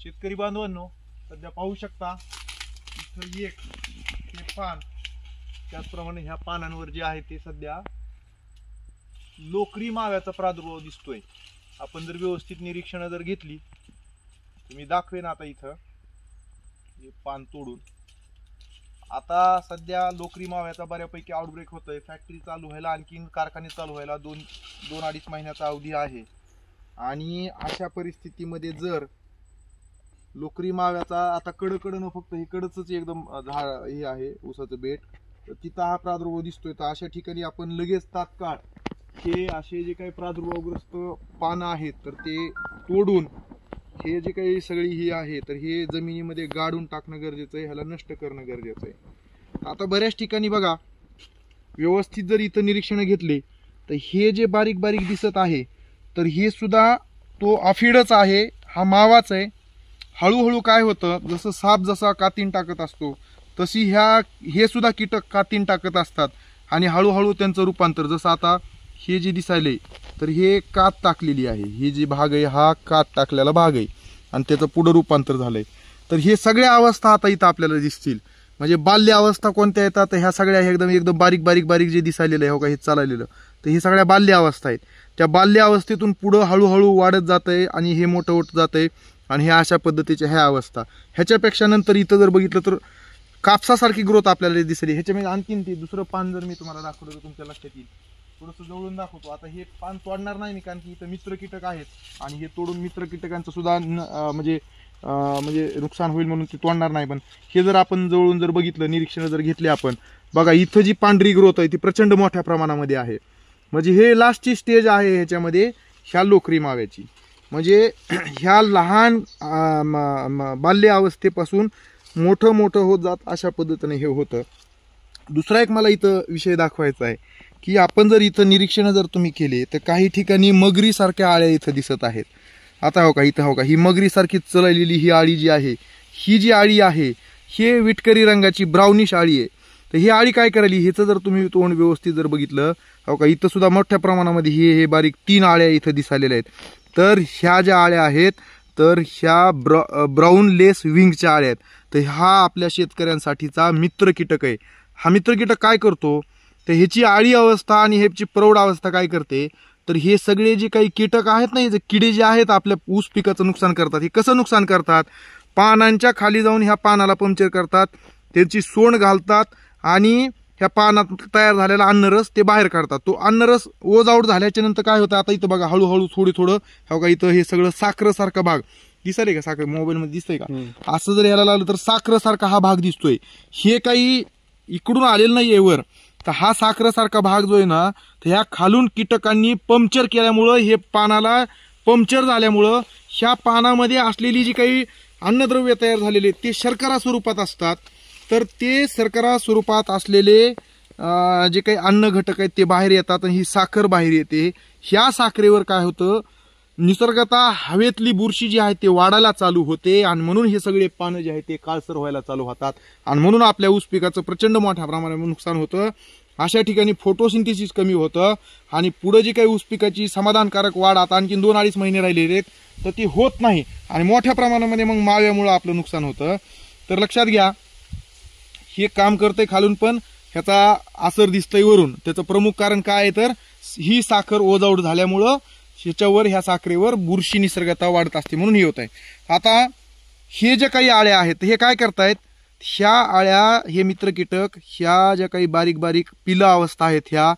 शेतकरी बांधवांनो, सध्या पाहू शकता इथं एक हे पान, त्याचप्रमाणे ह्या पानांवर जे आहे ते सध्या लोकरी माव्याचा प्रादुर्भाव दिसतोय। आपण जर व्यवस्थित निरीक्षण जर घेतली तर मी दाखवेन आता इथं हे पान तोडून। आता सध्या लोकरी माव्याचा बऱ्यापैकी आउटब्रेक होतोय। फॅक्टरी चालू व्हायला आणखीन कारखाने चालू व्हायला 2-2.5 महिन्याचा अवधी आहे आणि अशा परिस्थितीमध्ये जर लोकरी माव्याचा आता कडकडनं फक्त हे कडच एकदम झाड हे आहे ऊसाचं बेट, तर तिथं हा प्रादुर्भाव दिसतोय। तर अशा ठिकाणी आपण लगेच तात्काळ हे असे जे काही प्रादुर्भावग्रस्त पानं आहेत तर ते तोडून हे जे काही सगळी ही आहे तर हे जमिनीमध्ये गाडून टाकणं गरजेचं आहे, ह्याला नष्ट करणं गरजेचं आहे। आता बऱ्याच ठिकाणी बघा व्यवस्थित जर इथं निरीक्षण घेतले तर हे जे बारीक बारीक दिसत आहे तर हे सुद्धा तो अफिडच आहे, हा मावाच आहे। हळूहळू काय होतं, जसं साप जसा कातीन टाकत असतो तशी हे सुद्धा कीटक कातीन टाकत असतात आणि हळूहळू त्यांचं रूपांतर, जसं आता हे जे दिसायले तर हे कात टाकलेली आहे, हे जे भाग आहे हा कात टाकलेला भाग आहे आणि त्याचं पुढं रूपांतर झालंय। तर हे सगळ्या अवस्था आता इथं आपल्याला दिसतील। म्हणजे बाल्य अवस्था कोणत्या येतात, तर ह्या सगळ्या एकदम बारीक बारीक बारीक जे दिसायलेलं आहे हो का, हे चाललेलं, तर हे सगळ्या बाल्य अवस्था आहेत। त्या बाल्य अवस्थेतून पुढं हळूहळू वाढत जातंय आणि हे मोठं होत जातंय आणि ह्या अशा पद्धतीच्या ह्या अवस्था। ह्याच्यापेक्षा नंतर इथं जर बघितलं तर कापसासारखी ग्रोथ आपल्याला दिसली। ह्याच्यामध्ये आणखीन ते दुसरं पान जर मी तुम्हाला दाखवलं तर तुमच्या लक्षात येईल। थोडंसं जवळून दाखवतो। आता हे पान तोडणार नाही मी, कारण की इथं मित्र कीटक आहेत आणि हे तोडून मित्र कीटकांचं सुद्धा म्हणजे नुकसान होईल म्हणून ते तोडणार नाही। पण हे जर आपण जवळून जर बघितलं, निरीक्षण जर घेतले आपण, बघा इथं जी पांढरी ग्रोथ आहे ती प्रचंड मोठ्या प्रमाणामध्ये आहे। म्हणजे हे लास्टची स्टेज आहे ह्याच्यामध्ये ह्या लोकरी माव्याची। म्हणजे ह्या लहान बाल्य अवस्थेपासून मोठं मोठं होत जात अशा पद्धतीने हे होतं। दुसरा एक मला इथं विषय दाखवायचा आहे की आपण जर इथं निरीक्षण जर तुम्ही केले तर काही ठिकाणी मगरी सारख्या आळ्या इथं दिसत आहेत। आता हो का, इथं हो का, ही मगरी सारखी चललेली ही आळी जी आहे, ही जी आळी आहे हे विटकरी रंगाची ब्राउनिश आळी आहे। तर ही आळी काय करायली, ह्याचं जर तुम्ही तोंड व्यवस्थित जर बघितलं हो का, इथं सुद्धा मोठ्या प्रमाणामध्ये हे बारीक 3 आळ्या इथं दिसायलेल्या आहेत। तर ह्या ज्या आळ्या आहेत तर ह्या ब्राऊन लेस विंगच्या आळ्या आहेत। तर हा आपल्या शेतकऱ्यांसाठीचा मित्र कीटक आहे। हा मित्र कीटक काय करतो, तर ह्याची आळी अवस्था आणि ह्याची प्रौढ अवस्था काय करते, तर हे सगळे जे काही कीटक आहेत ना, हे किडे जे आहेत आपल्या ऊस पिकाचं नुकसान करतात। हे कसं नुकसान करतात, पानांच्या खाली जाऊन ह्या पानाला पंक्चर करतात, त्याची सोंड घालतात आणि ह्या पानात तयार झालेला अन्नरस ते बाहेर काढतात। तो अन्नरस ओझ आउट झाल्याच्या नंतर काय होतं, आता इथं बघा हळूहळू थोडं हो का, इथं हे सगळं साखरेसारखा भाग दिसले का, साखर मोबाईल मध्ये दिसतंय का, असं जर याला लावलं तर साखरेसारखा हा भाग दिसतोय। हे काही इकडून आलेलं नाहीये वर, तर हा साखरेसारखा भाग जो आहे ना, तर ह्या खालून कीटकांनी पंक्चर केल्यामुळं, हे पानाला पंक्चर झाल्यामुळं ह्या पानामध्ये असलेली जी काही अन्नद्रव्य तयार झालेले ते शर्करा स्वरूपात असतात। तर ते शर्करा स्वरूपात असलेले जे काही अन्न घटक आहेत ते बाहेर येतात आणि ही साखर बाहेर येते। ह्या साखरेवर काय होतं, निसर्गतः हवेतली बुरशी जी आहे ते वाढायला चालू होते आणि म्हणून हे सगळे पानं जे आहेत ते काळसर व्हायला चालू होतात आणि म्हणून आपल्या ऊस पिकाचं प्रचंड मोठ्या प्रमाणात नुकसान होतं। अशा ठिकाणी फोटोसिंथेसिस कमी होतं आणि पुढे जी काही ऊस पिकाची समाधानकारक वाढ आता आणखी 2-2.5 महिने राहिलेले आहेत तर ती होत नाही आणि मोठ्या प्रमाणामध्ये मग माव्यामुळे आपलं नुकसान होतं। तर लक्षात घ्या, हे काम करतंय खालून पण ह्याचा असर दिसतंय वरून। त्याचं प्रमुख कारण काय आहे, तर ही साखर ओझ आउट झाल्यामुळं ह्याच्यावर, ह्या साखरेवर बुरशी निसर्गतः वाढत असते म्हणून हे होत आहे। आता हे जे काही आळ्या आहेत हे काय करतायत, ह्या आळ्या, हे मित्र कीटक, ह्या ज्या काही बारीक बारीक पिला अवस्था आहेत ह्या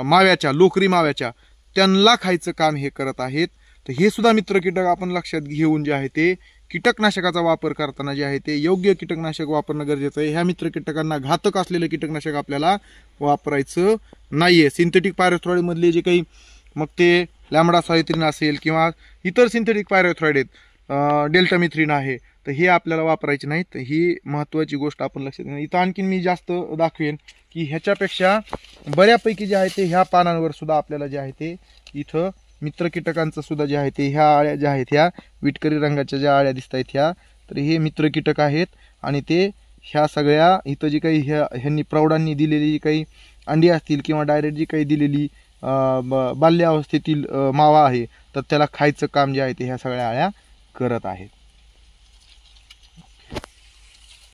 माव्याच्या, लोकरी माव्याच्या, त्यांना खायचं काम हे करत आहेत। तर हे सुद्धा मित्र कीटक आपण लक्षात घेऊन जे आहे ते कीटकनाशकाचा वापर करताना जे आहे ते योग्य कीटकनाशक वापरणं गरजेचं आहे। ह्या मित्र कीटकांना घातक असलेलं कीटकनाशक आपल्याला वापरायचं नाहीये। सिंथेटिक पायरेथ्रॉइड मधले जे काही, मग ते लॅम्बडा सायथ्रिन असेल किंवा इतर सिंथेटिक पायरेथ्रॉइड आहेत, डेल्टामिथ्रिन आहे, तर हे आपल्याला वापरायचे नाहीत। ही महत्त्वाची गोष्ट आपण लक्षात घेणं। इथं आणखीन मी जास्त दाखवेन की ह्याच्यापेक्षा बऱ्यापैकी जे आहे ते ह्या पानांवर सुद्धा आपल्याला जे आहे ते इथं मित्र कीटकांचं सुद्धा जे आहे ते, ह्या आळ्या ज्या आहेत ह्या विटकरी रंगाच्या ज्या आळ्या दिसत आहेत ह्या, तर हे मित्र कीटक आहेत आणि ते ह्या सगळ्या इथं जी काही ह्यांनी प्रौढांनी दिलेली जी काही अंडी असतील किंवा डायरेक्ट जी काही दिलेली बाल्यावस्थेतील मावा आहे तर त्याला खायचं काम जे आहे ते ह्या सगळ्या आळ्या करत आहेत।